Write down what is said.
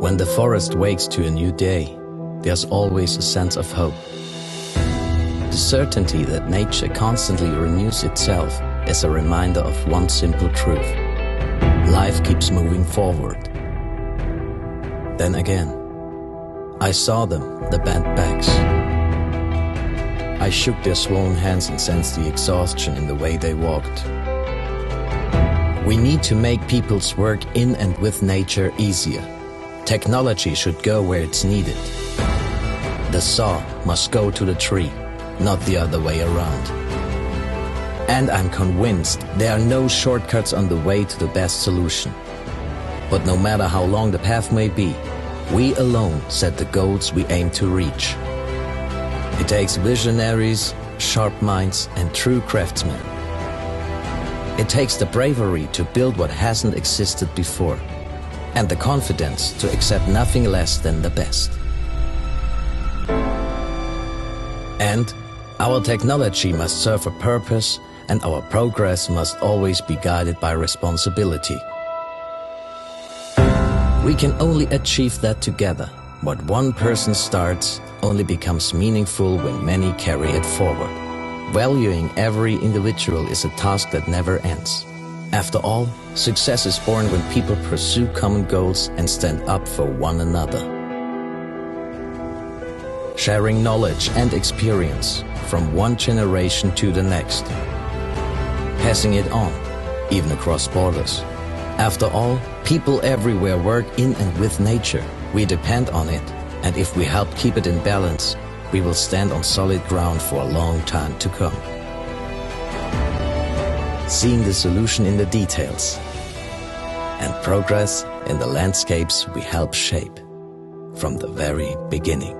When the forest wakes to a new day, there's always a sense of hope. The certainty that nature constantly renews itself is a reminder of one simple truth. Life keeps moving forward. Then again, I saw them, the bent backs. I shook their swollen hands and sensed the exhaustion in the way they walked. We need to make people's work in and with nature easier. Technology should go where it's needed. The saw must go to the tree, not the other way around. And I'm convinced there are no shortcuts on the way to the best solution. But no matter how long the path may be, we alone set the goals we aim to reach. It takes visionaries, sharp minds, and true craftsmen. It takes the bravery to build what hasn't existed before, and the confidence to accept nothing less than the best. And our technology must serve a purpose, and our progress must always be guided by responsibility. We can only achieve that together. What one person starts only becomes meaningful when many carry it forward. Valuing every individual is a task that never ends. After all, success is born when people pursue common goals and stand up for one another. Sharing knowledge and experience from one generation to the next. Passing it on, even across borders. After all, people everywhere work in and with nature. We depend on it, and if we help keep it in balance, we will stand on solid ground for a long time to come. Seeing the solution in the details, and progress in the landscapes we help shape from the very beginning.